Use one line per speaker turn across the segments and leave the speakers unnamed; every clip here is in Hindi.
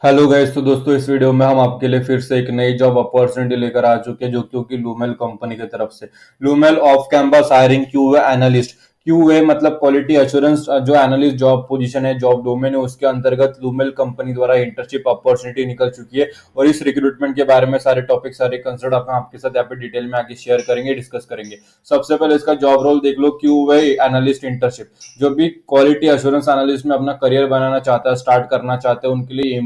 Hello guys. तो दोस्तों, इस वीडियो में हम आपके लिए फिर से एक नई जॉब अपॉर्चुनिटी लेकर आ चुके हैं, जो क्योंकि लूमेल कंपनी की तरफ से Lumel off campus hiring QA analyst. QA मतलब क्वालिटी एश्योरेंस, जो एनालिस्ट जॉब पोजीशन है, जॉब डोमेन है, उसके अंतर्गत लूमेल कंपनी द्वारा इंटर्नशिप अपॉर्चुनिटी निकल चुकी है। और इस रिक्रूटमेंट के बारे में सारे टॉपिक, सारे कंसर्ट आप आपके साथ यहाँ पे डिटेल में आगे शेयर करेंगे, डिस्कस करेंगे। सबसे पहले इसका जॉब रोल देख लो, क्यूए एनालिस्ट इंटर्नशिप। जो भी क्वालिटी एश्योरेंस एनालिस्ट में अपना करियर बनाना चाहता है, स्टार्ट करना चाहता है, उनके लिए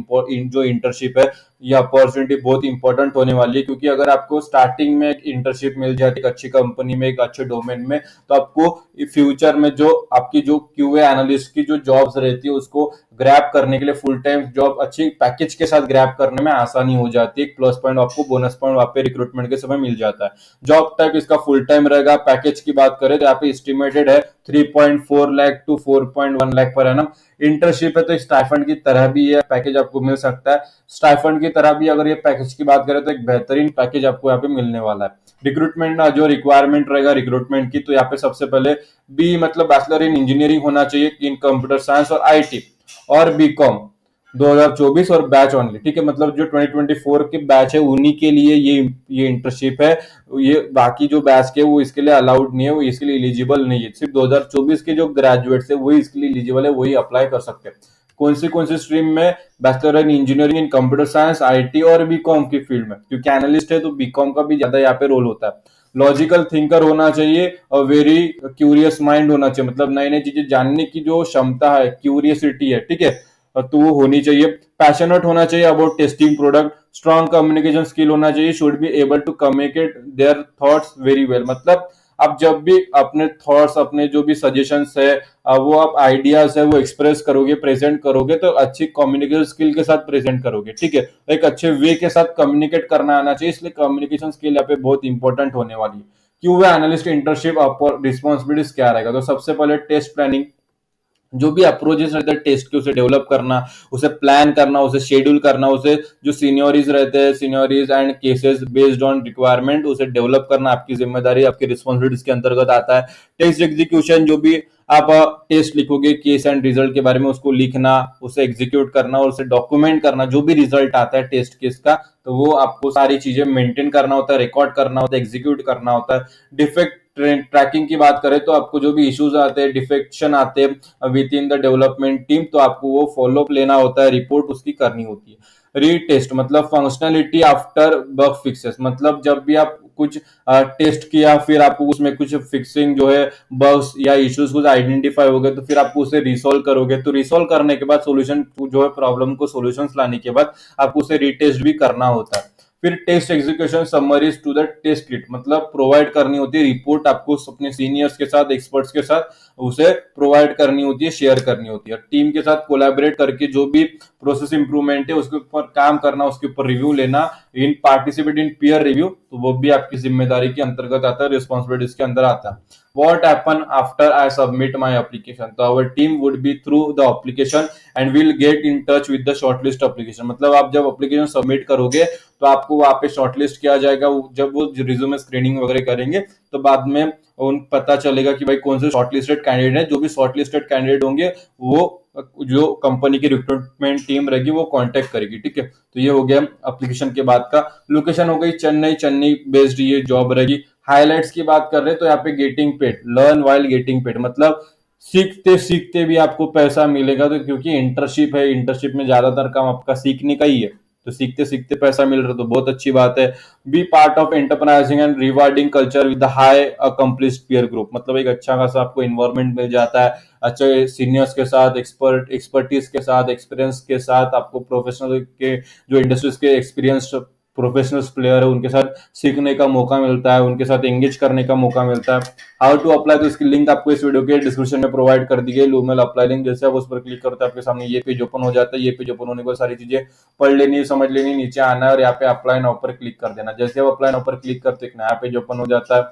जो इंटर्नशिप है, ये अपॉर्चुनिटी बहुत इंपॉर्टेंट होने वाली है। क्योंकि अगर आपको स्टार्टिंग में एक इंटर्नशिप मिल जाती है एक अच्छी कंपनी में, एक अच्छे डोमेन में, तो आपको फ्यूचर में जो आपकी जो क्यूए एनालिस्ट की जो जॉब्स रहती है, उसको ग्रैब करने के लिए फुल टाइम जॉब अच्छी पैकेज के साथ ग्रैब करने में आसानी हो जाती है। एक प्लस पॉइंट आपको, बोनस पॉइंट वहां पे रिक्रूटमेंट के समय मिल जाता है। जॉब टाइप इसका फुल टाइम रहेगा। पैकेज की बात करें तो यहाँ पे एस्टिमेटेड है 3.4 lakh to 4.1 lakh per annum. Internship है तो स्टाइफंड की तरह भी ये पैकेज आपको मिल सकता है। स्टाइफंड की तरह भी अगर ये पैकेज की बात करें तो एक बेहतरीन पैकेज आपको यहाँ पे मिलने वाला है। रिक्रूटमेंट जो रिक्वायरमेंट रहेगा रिक्रूटमेंट की, तो यहाँ पे सबसे पहले बी मतलब बैचलर इन इंजीनियरिंग होना चाहिए, इन कंप्यूटर साइंस और आईटी, और बीकॉम 2024 और बैच ओनली। ठीक है, मतलब जो 2024 के बैच है उन्हीं के लिए ये इंटर्नशिप है। ये बाकी जो बैच के वो इसके लिए अलाउड नहीं है, वो इसके लिए एलिजिबल नहीं है। सिर्फ 2024 के जो ग्रेजुएट्स है वही इसके लिए एलिजिबल है, वही अप्लाई कर सकते हैं। कौन सी स्ट्रीम में? Bachelor in engineering in computer science, IT और बीकॉम की फील्ड में। क्योंकि एनालिस्ट है तो बीकॉम का भी ज्यादा यहाँ पे रोल होता है। लॉजिकल थिंकर होना चाहिए और वेरी क्यूरियस माइंड होना चाहिए, मतलब नई नई चीजें जानने की जो क्षमता है, क्यूरियसिटी है, ठीक है, तो वो होनी चाहिए। पैशनेट होना चाहिए about testing product. Strong communication skill होना चाहिए, should be able to communicate their thoughts very well. मतलब आप जब भी अपने थॉट्स, अपने जो भी सजेशंस है, वो आप आइडियाज है वो एक्सप्रेस करोगे, प्रेजेंट करोगे, तो अच्छी कम्युनिकेशन स्किल के साथ प्रेजेंट करोगे। ठीक है, एक अच्छे वे के साथ कम्युनिकेट करना आना चाहिए, इसलिए कम्युनिकेशन स्किल यहाँ पे बहुत इंपॉर्टेंट होने वाली है। क्यों वे एनालिस्ट इंटर्नशिप रिस्पॉन्सिबिलिटीज क्या रहेगा? तो सबसे पहले टेस्ट प्लानिंग। जो भी अप्रोचेस रहते हैं टेस्ट के, उसे डेवलप करना, उसे प्लान करना, उसे शेड्यूल करना, उसे जो सीनियोरिटीज रहते हैं, seniorities and cases based on requirement, उसे डेवलप करना आपकी जिम्मेदारी, आपकी रिस्पॉन्सिबिलिटीज के अंतर्गत आता है। टेस्ट एग्जीक्यूशन, जो भी आप टेस्ट लिखोगे केस एंड रिजल्ट के बारे में, उसको लिखना, उसे एग्जीक्यूट करना और उसे डॉक्यूमेंट करना। जो भी रिजल्ट आता है टेस्ट केस का, तो वो आपको सारी चीजें मेंटेन करना होता है, रिकॉर्ड करना होता है, एग्जीक्यूट करना होता है। डिफेक्ट ट्रैकिंग की बात करें तो आपको जो भी इश्यूज आते हैं, डिफेक्शन आते हैं with in the development team, तो आपको वो फॉलोअप लेना होता है, रिपोर्ट उसकी करनी होती है। रीटेस्ट मतलब फंक्शनलिटी आफ्टर बग फिक्सेस, मतलब जब भी आप कुछ टेस्ट किया, फिर आपको उसमें कुछ फिक्सिंग जो है, बग्स या इश्यूज कुछ आइडेंटिफाई हो गए, तो फिर आपको उसे रिसोल्व करोगे। तो रिसोल्व करने के बाद सोल्यूशन जो है, प्रॉब्लम को सोल्यूशन लाने के बाद आपको उसे रीटेस्ट भी करना होता है। फिर test execution summaries to the test kit, मतलब प्रोवाइड करनी होती है रिपोर्ट आपको अपने सीनियर्स के साथ, एक्सपर्ट्स के साथ उसे प्रोवाइड करनी होती है, शेयर करनी होती है। टीम के साथ कोलैबोरेट करके जो भी प्रोसेस इंप्रूवमेंट है उसके ऊपर काम करना, उसके ऊपर रिव्यू लेना, इन पार्टिसिपेट इन पीयर रिव्यू, तो वो भी आपकी जिम्मेदारी के अंतर्गत आता है, रिस्पॉन्सिबिलिटीज के अंदर आता है। What happen after I submit my application? तो our team would be through the application and will get in touch with the shortlist application। मतलब आप जब एप्लीकेशन सबमिट करोगे तो आपको वहां पे शॉर्टलिस्ट किया जाएगा। जब वो रिज्यूमे स्क्रीनिंग वगैरह करेंगे तो बाद में उन पता चलेगा कि भाई कौन से शॉर्टलिस्टेड कैंडिडेट है। जो भी शॉर्टलिस्टेड कैंडिडेट होंगे वो जो कंपनी की रिक्रूटमेंट टीम रहेगी वो कांटेक्ट करेगी। ठीक है, तो ये हो गया एप्लीकेशन के बाद का। लोकेशन हो गई चेन्नई, चेन्नई बेस्ड ये जॉब रहेगी। हाइलाइट्स की बात कर रहे हैं तो यहाँ पे getting paid, learn while getting paid, मतलब सीखते सीखते भी आपको पैसा मिलेगा। तो क्योंकि इंटर्नशिप है, इंटर्नशिप में ज्यादातर काम आपका सीखने का ही है, तो सीखते सीखते पैसा मिल रहा है तो बहुत अच्छी बात है। Be part of enterprising and rewarding culture with high accomplished peer group, मतलब एक अच्छा खासा आपको इन्वायरमेंट मिल जाता है, अच्छे सीनियर्स के साथ, एक्सपर्टीज के साथ, एक्सपीरियंस के साथ, आपको प्रोफेशनल के जो इंडस्ट्रीज के एक्सपीरियंस प्रोफेशनल्स प्लेयर है उनके साथ सीखने का मौका मिलता है, उनके साथ एंगेज करने का मौका मिलता है। हाउ टू अप्लाई, तो इसकी लिंक आपको इस वीडियो के डिस्क्रिप्शन में प्रोवाइड कर दी गई, लूमेल अप्लाई लिंक। जैसे आप उस पर क्लिक करते हैं आपके सामने ये पेज ओपन हो जाता है। ये पेज ओपन होने के बाद सारी चीजें पढ़ लेनी, समझ लेनी, नीचे आना है और यहाँ पे अप्लाई नाउ पर क्लिक कर देना। जैसे आप अप्लाई नाउ पर क्लिक करते एक नया पेज ओपन हो जाता है।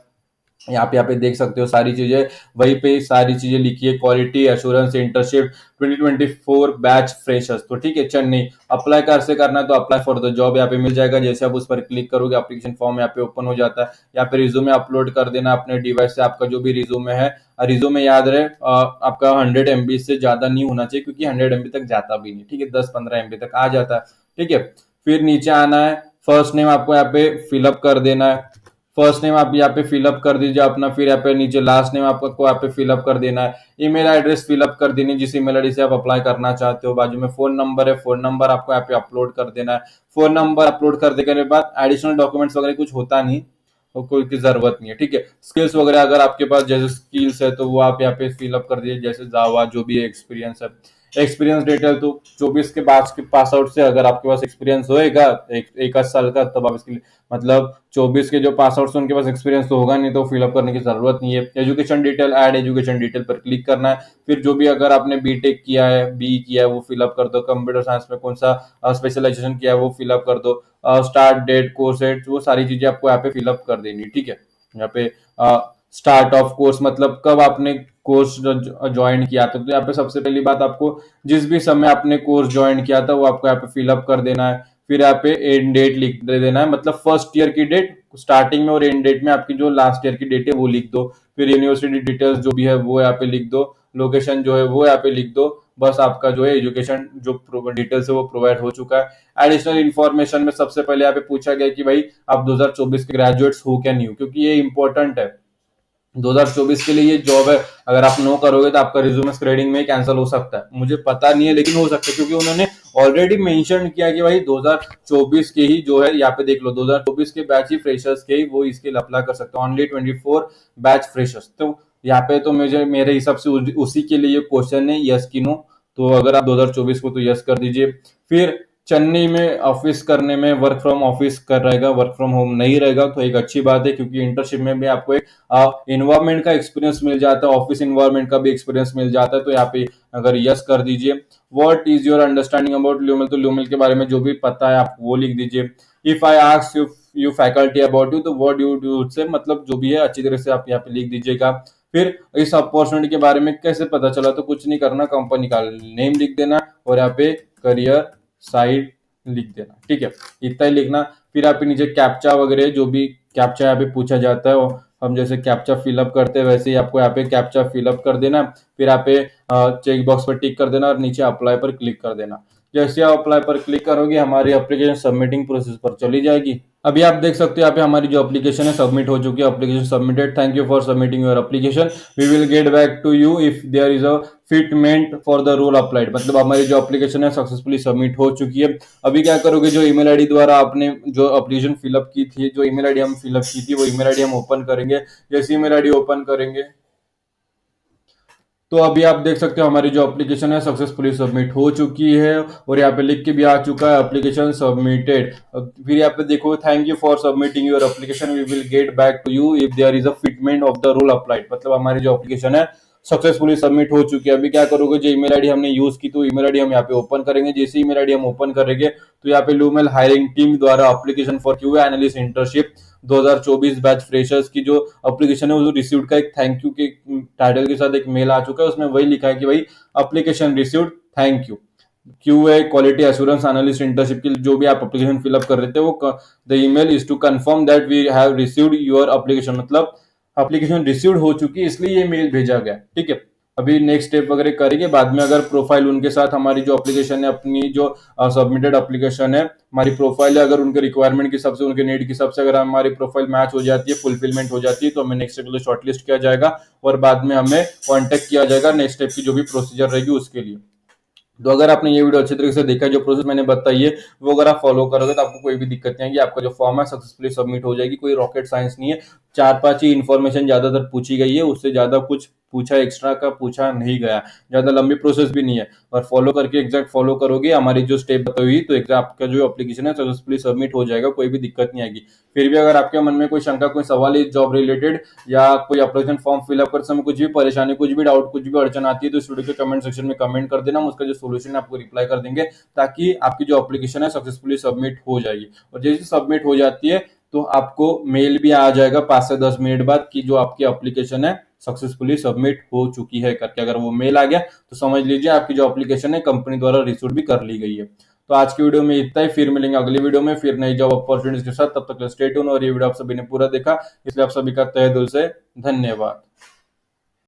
यहाँ पे देख सकते हो सारी चीजें, वहीं पे सारी चीजें लिखी है, quality assurance internship 2024 batch freshers. तो ठीक है, चेन्नई अप्लाई कैसे करना है, तो अप्लाई फॉर द जॉब यहाँ पे मिल जाएगा। जैसे आप उस पर क्लिक करोगे एप्लीकेशन फॉर्म यहाँ पे ओपन हो जाता है। यहाँ पे रिज्यूमे अपलोड कर देना अपने डिवाइस से, आपका जो भी रिज्यूमे है। रिज्यूमे याद रहे आपका 100 MB से ज्यादा नहीं होना चाहिए, क्योंकि 100 MB तक जाता भी नहीं, ठीक है, 10-15 MB तक आ जाता है। ठीक है, फिर नीचे आना है, फर्स्ट नेम आपको यहाँ पे फिलअप कर देना है। फर्स्ट नेम आप यहाँ पे फिलअप कर दीजिए अपना, फिर यहाँ पे नीचे लास्ट नेम आपको यहाँ पे फिलअप कर देना है। ईमेल एड्रेस फिलअप कर देनी, जिस ईमेल आईडी से आप अप्लाई करना चाहते हो। बाजू में फोन नंबर है, फोन नंबर आपको यहाँ पे अपलोड कर देना है। फोन नंबर अपलोड कर देने के बाद एडिशनल डॉक्यूमेंट्स वगैरह कुछ होता नहीं, तो कोई की जरूरत नहीं है। ठीक है, स्किल्स वगैरह अगर आपके पास जैसे स्किल्स है तो वो आप यहाँ पे फिलअप कर दीजिए, जैसे जावा जो भी एक्सपीरियंस है। एक्सपीरियंस डिटेल तो 24 के बाद के पास आउट से अगर आपके पास एक्सपीरियंस होएगा एक आध साल का, तब आप इसके लिए मतलब 24 के जो पास आउट से उनके पास एक्सपीरियंस तो होगा नहीं, तो फिलअप करने की जरूरत नहीं है। Education detail, add education detail पर क्लिक करना है। फिर जो भी अगर आपने बीटेक किया है, बी किया है, वो फिलअप कर दो। कंप्यूटर साइंस में कौन सा स्पेशलाइजेशन किया है वो फिलअप कर दो। स्टार्ट डेट, कोर्स डेट, वो सारी चीजें आपको यहाँ पे फिलअप कर देनी। ठीक है, यहाँ पे स्टार्ट ऑफ कोर्स मतलब कब आपने कोर्स ज्वाइन किया था, तो यहाँ पे सबसे पहली बात आपको जिस भी समय आपने कोर्स ज्वाइन किया था वो आपको यहाँ पे फिलअप कर देना है। फिर यहाँ पे एंड डेट लिख दे देना है, मतलब फर्स्ट ईयर की डेट स्टार्टिंग में, और एंड डेट में आपकी जो लास्ट ईयर की डेट है वो लिख दो। फिर यूनिवर्सिटी डिटेल्स जो भी है वो यहाँ पे लिख दो। लोकेशन जो है वो यहाँ पे लिख दो। बस आपका जो है एजुकेशन जो डिटेल्स है वो प्रोवाइड हो चुका है। एडिशनल इन्फॉर्मेशन में सबसे पहले यहाँ पे पूछा गया कि भाई आप 2024 के ग्रेजुएट्स हो क्या नहीं हो, क्योंकि ये इंपॉर्टेंट है। 2024 के लिए ये जॉब है, अगर आप नो करोगे तो आपका रिज्यूमे स्क्रीनिंग में कैंसिल हो सकता है। मुझे पता नहीं है लेकिन हो सकता है, क्योंकि उन्होंने ऑलरेडी मेंशन किया कि भाई 2024 के ही जो है, यहाँ पे देख लो 2024 के बैच ही फ्रेशर्स के ही वो इसके लिए अप्लाई कर सकते हो, ओनली 24 बैच फ्रेशर्स। तो यहाँ पे तो मुझे मेरे हिसाब से उसी के लिए क्वेश्चन है, यस की नो। तो अगर आप 2024 को तो यस कर दीजिए। फिर चेन्नई में ऑफिस करने में वर्क फ्रॉम ऑफिस कर रहेगा, वर्क फ्रॉम होम नहीं रहेगा, तो एक अच्छी बात है, क्योंकि इंटर्नशिप में भी आपको एक इन्वायरमेंट का एक्सपीरियंस मिल जाता है, ऑफिस इन्वायरमेंट का भी एक्सपीरियंस मिल जाता है। तो यहाँ पे अगर यस कर दीजिए। What is your understanding about Lumel, तो ल्यूमेल के बारे में जो भी पता है आप वो लिख दीजिए। If I ask you faculty about you, तो व्हाट यू डू से मतलब जो भी है अच्छी तरह से आप यहाँ पे लिख दीजिएगा। फिर इस अपॉर्चुनिटी के बारे में कैसे पता चला, तो कुछ नहीं करना, कंपनी का नेम लिख देना और यहाँ पे करियर साइट लिख देना। ठीक है, इतना ही लिखना। फिर यहाँ पे नीचे कैप्चा वगैरह जो भी कैप्चा यहाँ पे पूछा जाता है, हम जैसे कैप्चा फिलअप करते हैं वैसे ही आपको यहाँ पे कैप्चा फिलअप कर देना। फिर यहाँ पे चेक बॉक्स पर टिक कर देना और नीचे अप्लाई पर क्लिक कर देना। जैसे आप अप्लाई पर क्लिक करोगे हमारी एप्लीकेशन सबमिटिंग प्रोसेस पर चली जाएगी। अभी आप देख सकते हो यहाँ पे हमारी जो एप्लीकेशन है सबमिट हो चुकी है। Application submitted, thank you for submitting your application, we will get back to you if there is a fitment for the role applied. मतलब हमारी जो एप्लीकेशन है सक्सेसफुली सबमिट हो चुकी है। अभी क्या करोगे, जो ईमेल आईडी द्वारा आपने जो एप्लीकेशन फिलअप की थी, जो ईमेल आईडी हम फिलअप की थी, वो ईमेल आईडी हम ओपन करेंगे। जैसे ईमेल आईडी ओपन करेंगे तो अभी आप देख सकते हो हमारी जो एप्लीकेशन है सक्सेसफुली सबमिट हो चुकी है, और यहाँ पे लिख के भी आ चुका है एप्लीकेशन सबमिटेड। फिर यहाँ पे देखो, thank you for submitting your application, we will get back to you if there is a fitment of the role applied. मतलब हमारी जो एप्लीकेशन है सक्सेसफुली सबमिट हो चुकी है। अभी क्या करोगे, जो ईमेल आईडी हमने यूज की तो ईमेल आईडी हम यहाँ पे ओपन करेंगे। जैसे ईमेल आईडी हम ओपन करेंगे तो यहाँ पे लूमेल हायरिंग टीम द्वारा application for QA analyst internship 2024 batch freshers की जो एप्लीकेशन है वो रिसीव्ड का एक थैंक यू के टाइटल के साथ एक मेल आ चुका है। उसमें वही लिखा है कि भाई application received, thank you. QA quality assurance analyst internship की जो भी आप एप्लीकेशन फिलअप कर रहे थे, वो the email is to confirm that we have received your application, मतलब एप्लीकेशन रिसीव्ड हो चुकी है इसलिए ये मेल भेजा गया। ठीक है, अभी नेक्स्ट स्टेप वगैरह करेंगे बाद में। अगर प्रोफाइल उनके साथ हमारी जो एप्लीकेशन है, अपनी जो सबमिटेड एप्लीकेशन है, हमारी प्रोफाइल है, अगर उनके रिक्वायरमेंट के हिसाब से, उनके नीड के हिसाब से अगर हमारी प्रोफाइल मैच हो जाती है, फुलफिलमेंट हो जाती है, तो हमें नेक्स्ट स्टेप के लिए शॉर्टलिस्ट किया जाएगा और बाद में हमें कॉन्टेक्ट किया जाएगा नेक्स्ट स्टेप की जो भी प्रोसीजर रहेगी उसके लिए। तो अगर आपने ये वीडियो अच्छी तरीके से देखा, जो प्रोसेस मैंने बताई है वो अगर आप फॉलो करोगे तो आपको कोई भी दिक्कत नहीं आएगी, आपका जो फॉर्म है सक्सेसफुली सबमिट हो जाएगी। कोई रॉकेट साइंस नहीं है, 4-5 ही इन्फॉर्मेशन ज्यादातर पूछी गई है, उससे ज्यादा कुछ पूछा एक्स्ट्रा का पूछा नहीं गया, ज्यादा लंबी प्रोसेस भी नहीं है। और फॉलो करके एग्जैक्ट फॉलो करोगे हमारी जो स्टेप बताई हुई, तो एग्जैक्ट आपका जो एप्लीकेशन है सक्सेसफुली सबमिट हो जाएगा, कोई भी दिक्कत नहीं आएगी। फिर भी अगर आपके मन में कोई शंका, कोई सवाल है जॉब रिलेटेड, या कोई एप्लीकेशन फॉर्म फिलअप करते समय कुछ भी परेशानी, कुछ भी डाउट, कुछ भी अड़चन आती है, तो इस वीडियो के कमेंट सेक्शन में कमेंट कर देना, उसका जो सोल्यूशन है आपको रिप्लाई कर देंगे, ताकि आपकी जो एप्लीकेशन है सक्सेसफुली सबमिट हो जाएगी। और जैसे सबमिट हो जाती है तो आपको मेल भी आ जाएगा 5 से 10 मिनट बाद कि जो आपकी एप्लीकेशन है सक्सेसफुली सबमिट हो चुकी है करके। अगर वो मेल आ गया तो समझ लीजिए आपकी जो एप्लीकेशन है कंपनी द्वारा रिसीव भी कर ली गई है। तो आज की वीडियो में इतना ही, फिर मिलेंगे अगली वीडियो में फिर नई जॉब अपॉर्चुनिटीज के साथ। तब तक स्टे ट्यून। और ये वीडियो आप सभी ने पूरा देखा इसलिए आप सभी का तहे दिल से धन्यवाद।